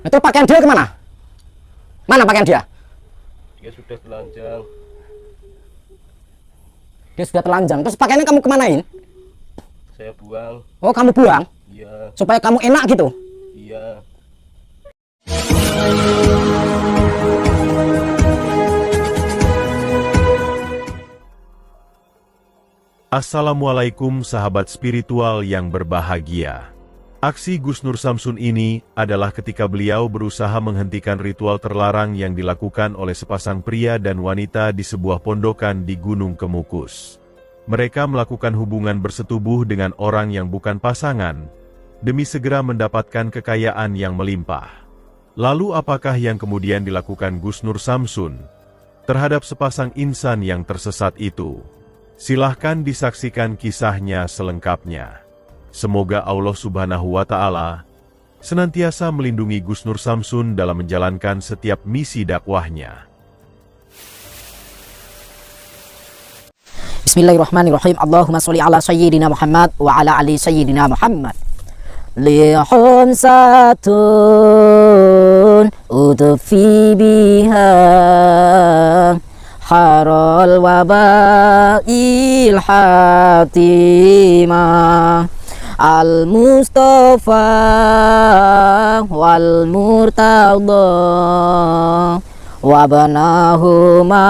Itu pakaian dia kemana? Mana pakaian dia? Dia sudah telanjang. Dia sudah telanjang. Terus pakaiannya kamu kemanain? Saya buang. Oh, kamu buang? Iya. Supaya kamu enak gitu? Iya. Assalamualaikum sahabat spiritual yang berbahagia. Aksi Gus Nur Samsun ini adalah ketika beliau berusaha menghentikan ritual terlarang yang dilakukan oleh sepasang pria dan wanita di sebuah pondokan di Gunung Kemukus. Mereka melakukan hubungan bersetubuh dengan orang yang bukan pasangan, demi segera mendapatkan kekayaan yang melimpah. Lalu apakah yang kemudian dilakukan Gus Nur Samsun terhadap sepasang insan yang tersesat itu? Silahkan disaksikan kisahnya selengkapnya. Semoga Allah Subhanahu wa Ta'ala senantiasa melindungi Gus Nur Samsun dalam menjalankan setiap misi dakwahnya. Bismillahirrahmanirrahim. Allahumma sholli ala sayyidina Muhammad wa ala ali sayyidina Muhammad. Lihum satun udfi biha harol wabail hatimah al-Mustafa wal Murtada wabanahuma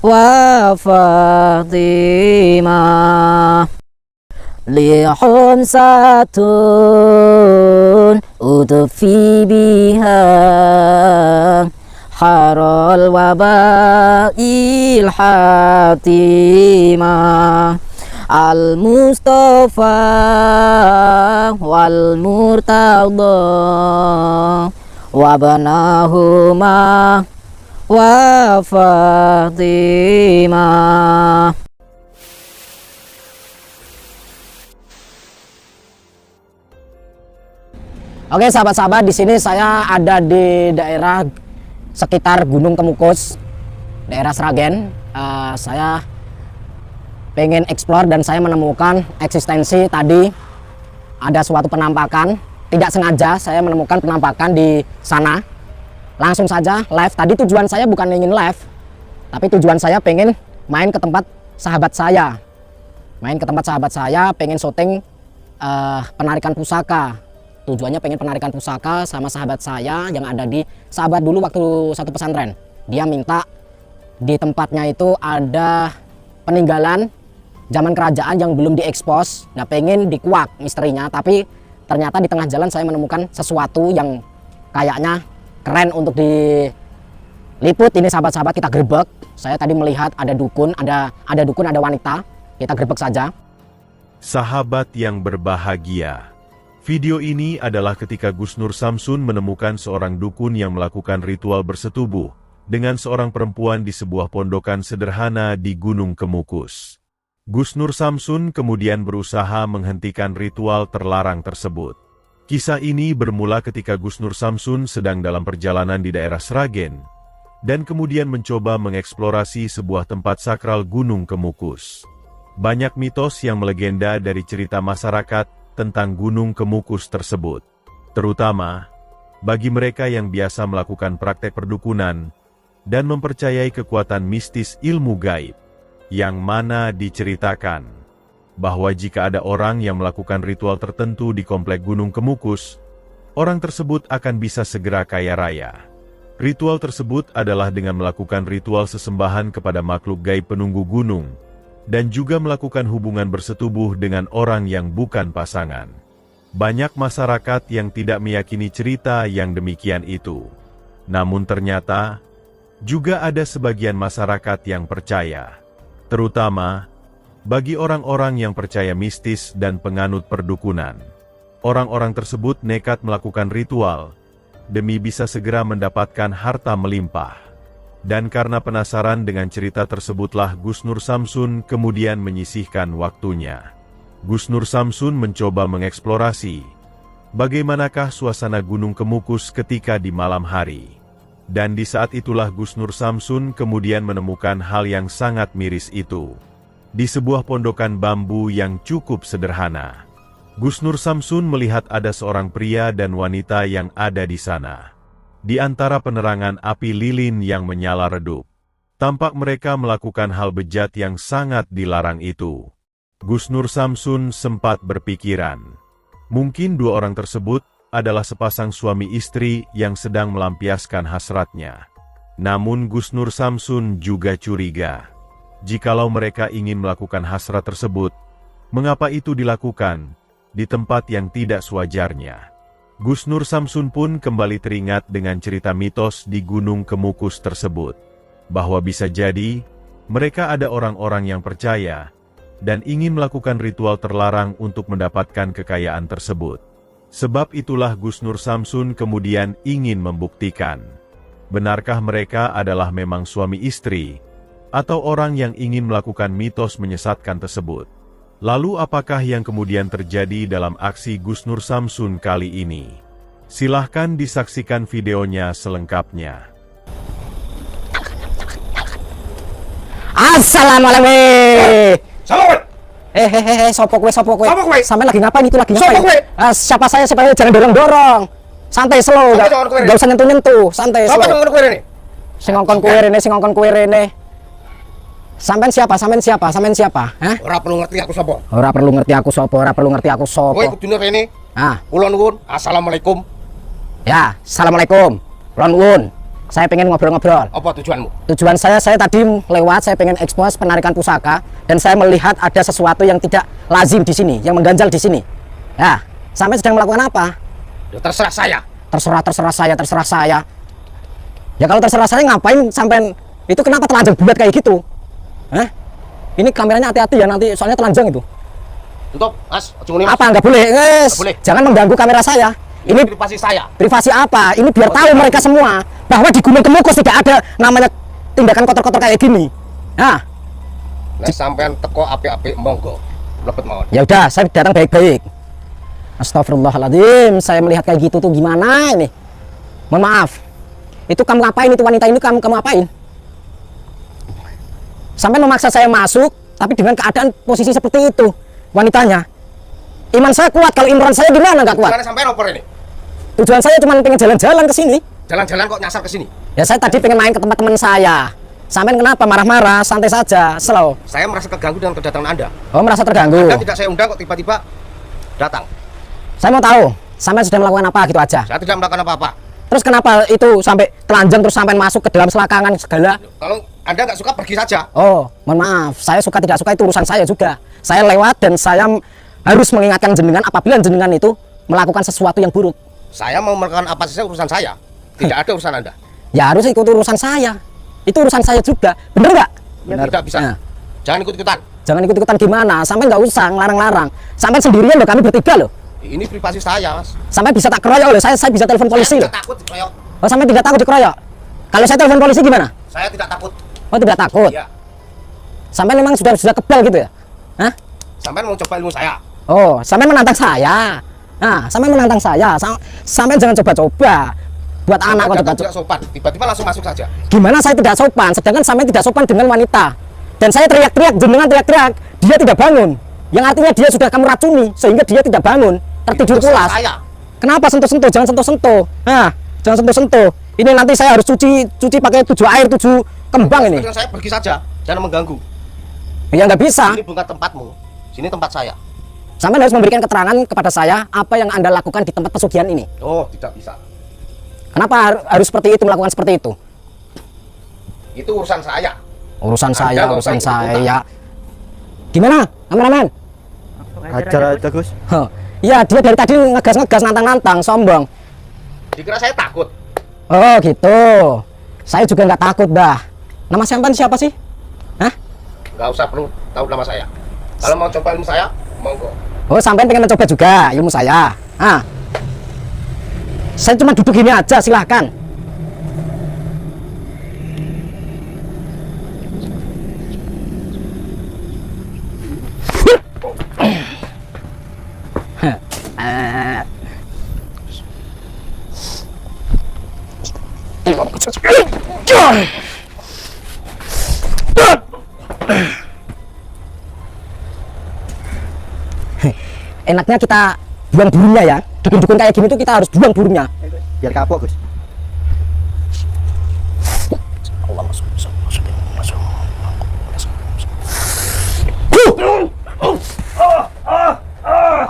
wa Fatimah. Lihum satun udfi biha harol wabail hatimah al-Mustafa wal Murtada wabanahuma wa Fatimah. Oke sahabat-sahabat, di sini saya ada di daerah sekitar Gunung Kemukus, daerah Sragen. Saya pengen explore dan saya menemukan eksistensi tadi ada suatu penampakan. Tidak sengaja saya menemukan penampakan di sana. Langsung saja live. Tadi tujuan saya bukan ingin live, tapi tujuan saya pengen main ke tempat sahabat saya. Main ke tempat sahabat saya, pengen syuting penarikan pusaka. Tujuannya pengen penarikan pusaka sama sahabat saya yang ada di sahabat dulu waktu satu pesantren. Dia minta di tempatnya itu ada peninggalan zaman kerajaan yang belum diekspos. Nah, pengen dikuak misterinya, tapi ternyata di tengah jalan saya menemukan sesuatu yang kayaknya keren untuk diliput. Ini sahabat-sahabat, kita gerbek. Saya tadi melihat ada dukun, ada dukun, ada wanita. Kita gerbek saja. Sahabat yang berbahagia, video ini adalah ketika Gus Nur Samsun menemukan seorang dukun yang melakukan ritual bersetubuh dengan seorang perempuan di sebuah pondokan sederhana di Gunung Kemukus. Gus Nur Samsun kemudian berusaha menghentikan ritual terlarang tersebut. Kisah ini bermula ketika Gus Nur Samsun sedang dalam perjalanan di daerah Sragen, dan kemudian mencoba mengeksplorasi sebuah tempat sakral Gunung Kemukus. Banyak mitos yang melegenda dari cerita masyarakat tentang Gunung Kemukus tersebut, terutama bagi mereka yang biasa melakukan praktek perdukunan dan mempercayai kekuatan mistis ilmu gaib, yang mana diceritakan bahwa jika ada orang yang melakukan ritual tertentu di komplek Gunung Kemukus, orang tersebut akan bisa segera kaya raya. Ritual tersebut adalah dengan melakukan ritual sesembahan kepada makhluk gaib penunggu gunung, dan juga melakukan hubungan bersetubuh dengan orang yang bukan pasangan. Banyak masyarakat yang tidak meyakini cerita yang demikian itu. Namun ternyata, juga ada sebagian masyarakat yang percaya. Terutama, bagi orang-orang yang percaya mistis dan penganut perdukunan. Orang-orang tersebut nekat melakukan ritual, demi bisa segera mendapatkan harta melimpah. Dan karena penasaran dengan cerita tersebutlah Gus Nur Samsun kemudian menyisihkan waktunya. Gus Nur Samsun mencoba mengeksplorasi bagaimanakah suasana Gunung Kemukus ketika di malam hari. Dan di saat itulah Gus Nur Samsun kemudian menemukan hal yang sangat miris itu. Di sebuah pondokan bambu yang cukup sederhana. Gus Nur Samsun melihat ada seorang pria dan wanita yang ada di sana. Di antara penerangan api lilin yang menyala redup, tampak mereka melakukan hal bejat yang sangat dilarang itu. Gus Nur Samsun sempat berpikiran, mungkin dua orang tersebut adalah sepasang suami istri yang sedang melampiaskan hasratnya. Namun Gus Nur Samsun juga curiga, jikalau mereka ingin melakukan hasrat tersebut, mengapa itu dilakukan di tempat yang tidak sewajarnya? Gus Nur Samsun pun kembali teringat dengan cerita mitos di Gunung Kemukus tersebut, bahwa bisa jadi mereka ada orang-orang yang percaya dan ingin melakukan ritual terlarang untuk mendapatkan kekayaan tersebut. Sebab itulah Gus Nur Samsun kemudian ingin membuktikan, benarkah mereka adalah memang suami istri, atau orang yang ingin melakukan mitos menyesatkan tersebut. Lalu apakah yang kemudian terjadi dalam aksi Gus Nur Samsun kali ini? Silahkan disaksikan videonya selengkapnya. Assalamualaikum. Sopo kowe? Sopo kowe? Sopo kowe? Sampai lagi ngapain itu lagi Sopo ngapain? kowe? Siapa saya? Jangan dorong-dorong. Santai slow, Sampai jangan kowe gak usah nyentuh-nyentuh, santai Sopo slow. ngono kowe rene? Sing ngongkon kowe rene. Sampean siapa? Hah? Ora perlu ngerti aku sapa. Ora perlu ngerti aku sapa, Kowe kudune rene. Ah, Kula nuwun. Assalamualaikum. ya, assalamualaikum. Kulon nuwun. Saya pengen ngobrol-ngobrol. Apa tujuanmu? Tujuan saya tadi lewat, saya pengen ekspos penarikan pusaka dan saya melihat ada sesuatu yang tidak lazim di sini, yang mengganjal di sini. Ya, sampai sedang melakukan apa? Ya terserah saya. Terserah saya. Ya kalau terserah saya ngapain sampai itu kenapa telanjang bulat kayak gitu? Hah? Ini kameranya hati-hati ya nanti soalnya telanjang itu. Tutup, Mas. Ojo ngene. Mas. Apa nggak boleh? Nggak boleh. Jangan mengganggu kamera saya. Ini privasi saya. privasi apa? Ini biar tahu mereka semua bahwa di Gunung Kemukus tidak ada namanya tindakan kotor-kotor kayak gini. Nah, Nek sampean teko apik-apik monggo. Lebet mawon. ya udah, saya datang baik-baik. Astagfirullahaladzim, saya melihat kayak gitu tuh gimana ini? Mohon maaf. Itu kamu ngapain? Itu wanita ini kamu ngapain? Sampai memaksa saya masuk, tapi dengan keadaan posisi seperti itu, wanitanya. Iman saya kuat, kalau iman saya gimana nggak kuat? Tujuannya sampean opo rene? Tujuan saya cuma pengen jalan-jalan ke sini. Jalan-jalan kok nyasar ke sini. Ya saya tadi pengen main ke tempat teman saya. Sampai kenapa marah-marah? Santai saja, slow. Saya merasa terganggu dengan kedatangan Anda. Oh, merasa terganggu. Anda tidak saya undang kok tiba-tiba datang. Saya mau tahu, sampai sudah melakukan apa gitu aja. Saya tidak melakukan apa-apa. Terus kenapa itu sampai telanjang terus sampai masuk ke dalam selakangan segala? Kalau Anda nggak suka pergi saja. Oh, mohon maaf, saya suka tidak suka itu urusan saya juga. Saya lewat dan saya harus mengingatkan jenengan apabila jenengan itu melakukan sesuatu yang buruk. Saya mau melakukan apa saja urusan saya. Tidak ada urusan Anda. Ya harus ikut urusan saya. Itu urusan saya juga. Bener nggak? Tidak bisa. Nah, Jangan ikut-ikutan. jangan ikut-ikutan gimana? Sampai nggak usah ngelarang-larang. Sampai sendirian loh, kami bertiga loh. Ini privasi saya, Mas. Sampai bisa tak keroyok loh. Saya bisa telepon polisi Saya loh. tidak takut dikeroyok. Oh, sampai tidak takut dikeroyok. Kalau saya telepon polisi gimana? Saya tidak takut. Oh, tidak takut. Ya. Sampai memang sudah kebal gitu ya? Hah? Sampai mau coba ilmu saya. Oh, sampai menantang saya. Nah, sampai menantang saya. Sampai jangan coba-coba. Buat anak kok Anda coba-coba. tidak sopan. Tiba-tiba langsung masuk saja. Gimana saya tidak sopan? Sedangkan sampai tidak sopan dengan wanita. Dan saya teriak-teriak, jenengan teriak-teriak, dia tidak bangun. Yang artinya dia sudah kamu racuni sehingga dia tidak bangun, tertidur Itu salah pulas. saya. Kenapa sentuh-sentuh? Jangan sentuh-sentuh. Nah, jangan sentuh-sentuh. Ini nanti saya harus cuci pakai 7 air 7 kembang ini. Dengan saya pergi saja. Jangan mengganggu. Ya nggak bisa. Ini bukan tempatmu. Sini tempat saya. Sampai harus memberikan keterangan kepada saya apa yang Anda lakukan di tempat pesugihan ini. Oh, tidak bisa. Kenapa harus seperti itu, melakukan seperti itu? Itu urusan saya. Urusan Anda saya, nggak urusan usah saya. Gimana, kameramen? Ajar aja Gus. Huh. Ya, dia dari tadi ngegas-ngegas, nantang-nantang, sombong. Dikira saya takut. Oh, gitu. Saya juga nggak takut, dah. Nama sampean siapa sih? Hah? Nggak usah perlu tahu nama saya. Kalau mau coba ilmu saya, monggo. Oh, sampean pengen mencoba juga ilmu saya. Ah. Saya cuma duduk gini aja, silahkan. enaknya kita buang burungnya ya. Dukun-dukun kayak gini tuh kita harus buang burungnya. Biar kapok, Gus.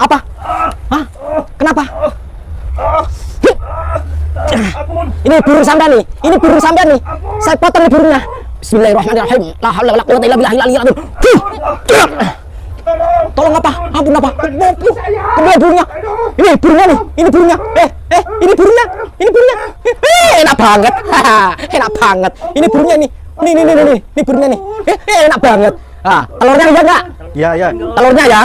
Apa? Hah? Kenapa? Ini burung sampean nih. Ini burung sampean nih. Saya potong nih burungnya. Bismillahirrahmanirrahim. La haula wala quwwata illa billahil aliyyil azim. Tolong apa? Ampun apa? Kedua burungnya. Ini burungnya nih. Ini burungnya. Ini burungnya. Ini burungnya. Enak banget. Enak banget. Ini burungnya nih. Nih. Ini burungnya nih. Enak banget. Ah, telurnya ya enggak? Iya, iya. Telurnya ya.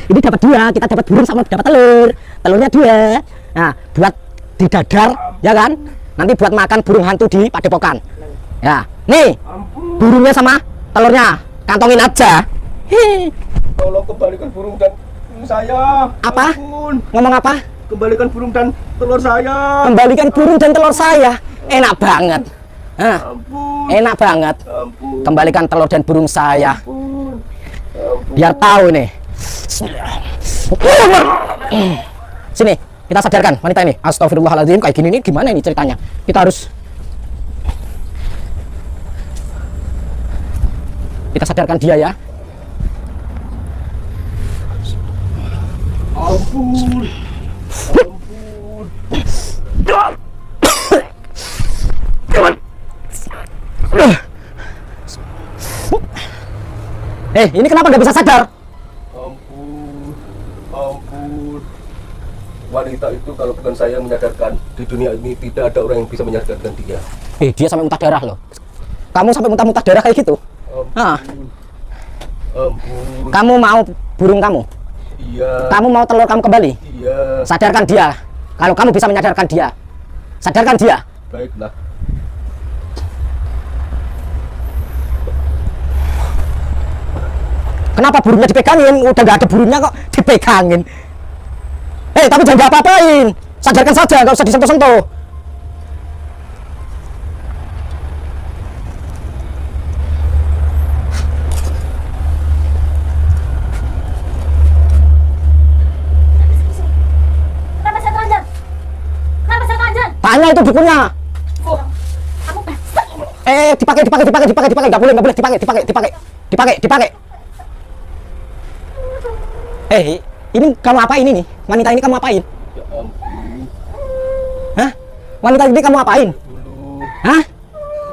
Ini dapat 2, kita dapat burung sama dapat telur. Telurnya 2. Nah, buat di dadar, ya kan? Nanti buat makan burung hantu di padepokan. Ya, nih burungnya sama telurnya, kantongin aja. Tolong kembalikan burung dan saya. Apa? Ampun. Ngomong apa? Kembalikan burung dan telur saya. Kembalikan burung dan telur saya. Enak banget. Hah, Ampun. enak banget. Ampun. Kembalikan telur dan burung saya. Ampun. Biar tahu nih. Sini, kita sadarkan wanita ini. Astagfirullahaladzim, kayak gini nih gimana ini ceritanya? Kita harus sadarkan dia ya. Ampun. Ini kenapa nggak bisa sadar? Ampun. Wanita itu kalau bukan saya yang menyadarkan, di dunia ini tidak ada orang yang bisa menyadarkan dia. Dia sampai muntah darah loh. Kamu sampai muntah darah kayak gitu? Nah, Ampun. kamu mau burung kamu? Iya. Kamu mau telur kamu kembali? Iya. Sadarkan dia. Kalau kamu bisa menyadarkan dia, sadarkan dia. Baiklah. Kenapa burungnya dipegangin? Udah nggak ada burungnya kok dipegangin. Tapi jangan diapa-apain. Sadarkan saja, nggak usah disentuh-sentuh. Kenapa saya telanjang? Kenapa saya telanjang? Tanya itu dukunnya. Kamu basah. Dipakai. Nggak boleh dipakai. Ini kamu apain ini? Wanita ini kamu apain? Ya ampun. Hah? Wanita ini kamu apain? Dulu Hah?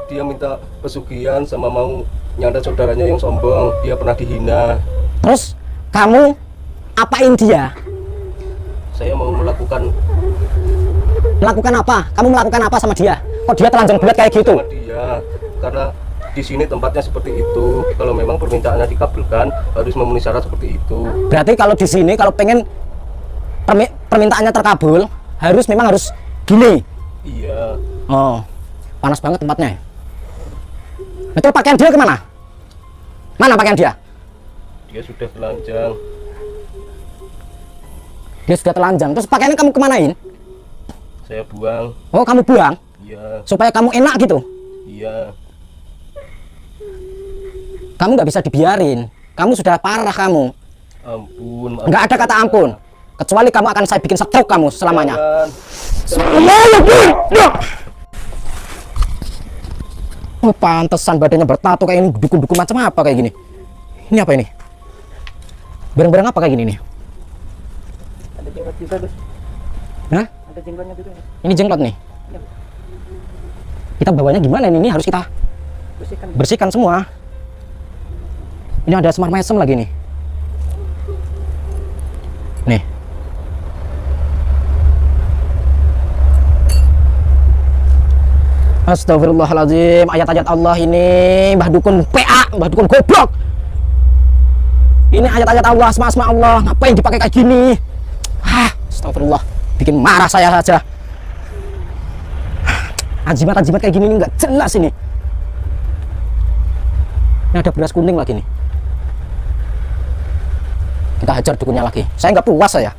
dia minta pesugihan sama mau nyanda saudaranya yang sombong. Dia pernah dihina. Terus kamu apain dia? Saya mau melakukan Melakukan apa? Kamu melakukan apa sama dia? Kok dia telanjang bulat kayak gitu? sama dia karena di sini tempatnya seperti itu. Kalau memang permintaannya dikabulkan, harus memenuhi syarat seperti itu. Berarti kalau di sini kalau pengen permintaannya terkabul, memang harus gini. Iya. Oh, panas banget tempatnya. Betul, pakaian dia kemana? Mana pakaian dia? Dia sudah telanjang. Dia sudah telanjang. Terus pakaiannya kamu kemanain? Saya buang. Oh, kamu buang? Iya. Supaya kamu enak gitu? Iya. Kamu nggak bisa dibiarin. Kamu sudah parah kamu. Ampun. Nggak ada kata ampun. Kecuali kamu akan saya bikin stroke kamu selamanya. Oh, pantesan badannya bertato kayak ini, dukun-dukun macam apa kayak gini. Ini apa ini? Barang-barang apa kayak gini nih? Ada jenglot juga, Gus. Hah? Ada jenglotnya juga. Ini jenglot nih. Ya. Kita bawanya gimana ini? Ini harus kita bersihkan semua. Ini ada semar mesem lagi nih. Nih. Astagfirullahaladzim. Ayat-ayat Allah ini Mbah Dukun PA, Mbah Dukun goblok. Ini ayat-ayat Allah, asma-asma Allah. Ngapain dipakai kayak gini? Astagfirullah. Bikin marah saya saja. Ajimat-ajimat kayak gini nggak jelas ini. Ini ada beras kuning lagi nih. Kita hajar dukunnya lagi. Saya nggak puas saya.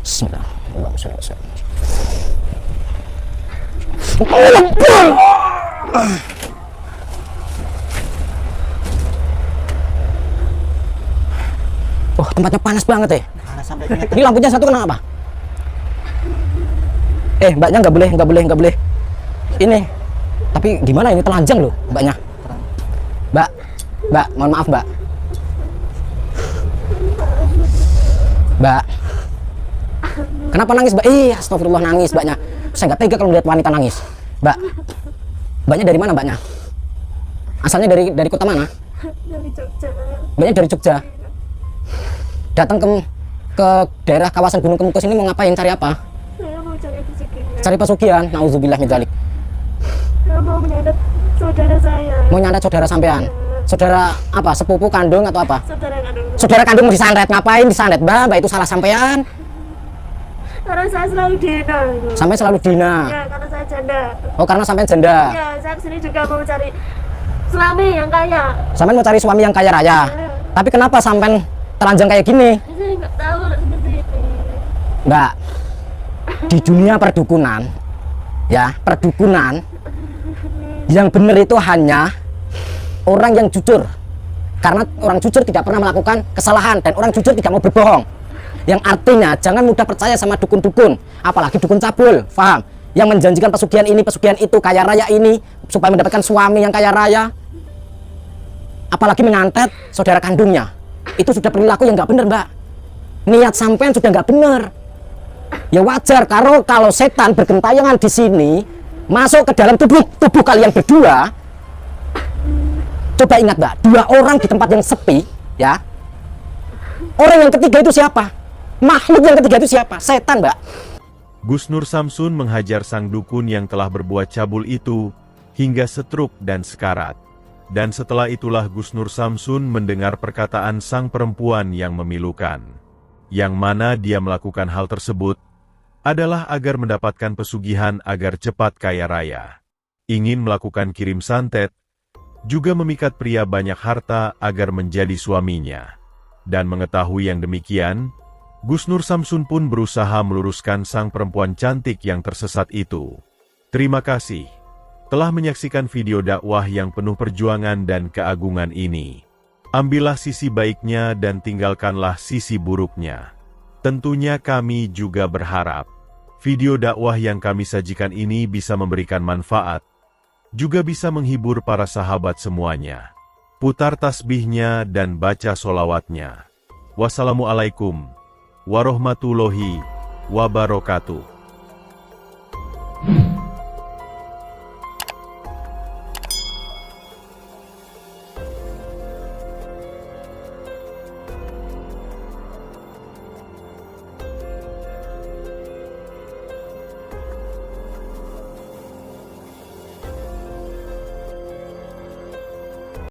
Bismillahirrahmanirrahim. Oh, tempatnya panas banget ya. Panas sampai keringetan. Ini lampunya satu kenapa? Mbaknya nggak boleh. Ini, tapi gimana ini telanjang loh, mbaknya. Mbak, mohon maaf mbak. Mbak, kenapa nangis mbak? Astagfirullah, nangis mbaknya. Saya nggak tega kalau lihat wanita nangis. Mbaknya dari mana mbaknya? Asalnya dari kota mana? Dari Jogja. Mbaknya dari Jogja. Datang ke daerah kawasan Gunung Kemukus ini mau ngapain? Cari apa? Saya mau cari pesugihan. Cari pesugihan. Nauzubillah min dzalik. Saya mau menyadap saudara saya. Mau nyandat saudara sampean. Saudara apa? Sepupu kandung atau apa? Saudara kandung. Saudara kandung disantet. Ngapain disantet? Mbak itu salah sampean. Karena saya selalu dihina. Sampai selalu dina. Ya, karena saya janda. Oh, karena sampean janda. Ya, saya kesini juga mau mencari suami yang kaya. Sampean mau cari suami yang kaya raya. Tapi kenapa sampean telanjang kayak gini? Saya nggak tahu seperti itu. Mbak, di dunia perdukunan, ya, perdukunan yang benar itu hanya orang yang jujur. Karena orang jujur tidak pernah melakukan kesalahan dan orang jujur tidak mau berbohong. Yang artinya jangan mudah percaya sama dukun-dukun, apalagi dukun cabul, paham? Yang menjanjikan pesugihan ini, pesugihan itu, kaya raya ini supaya mendapatkan suami yang kaya raya. Apalagi mengantet saudara kandungnya. Itu sudah perilaku yang nggak benar, Mbak. Niat sampean sudah nggak benar. Ya wajar kalau setan bergentayangan di sini masuk ke dalam tubuh kalian berdua. Coba ingat, Mbak, dua orang di tempat yang sepi, ya. Orang yang ketiga itu siapa? Makhluk yang ketiga itu siapa? Setan, Mbak. Gus Nur Samsun menghajar sang dukun yang telah berbuat cabul itu hingga setruk dan sekarat. Dan setelah itulah Gus Nur Samsun mendengar perkataan sang perempuan yang memilukan. Yang mana dia melakukan hal tersebut adalah agar mendapatkan pesugihan agar cepat kaya raya. Ingin melakukan kirim santet, juga memikat pria banyak harta agar menjadi suaminya. Dan mengetahui yang demikian, Gus Nur Samsun pun berusaha meluruskan sang perempuan cantik yang tersesat itu. Terima kasih telah menyaksikan video dakwah yang penuh perjuangan dan keagungan ini. Ambillah sisi baiknya dan tinggalkanlah sisi buruknya. Tentunya kami juga berharap video dakwah yang kami sajikan ini bisa memberikan manfaat, juga bisa menghibur para sahabat semuanya. Putar tasbihnya dan baca solawatnya. Wassalamualaikum warahmatullahi wabarakatuh.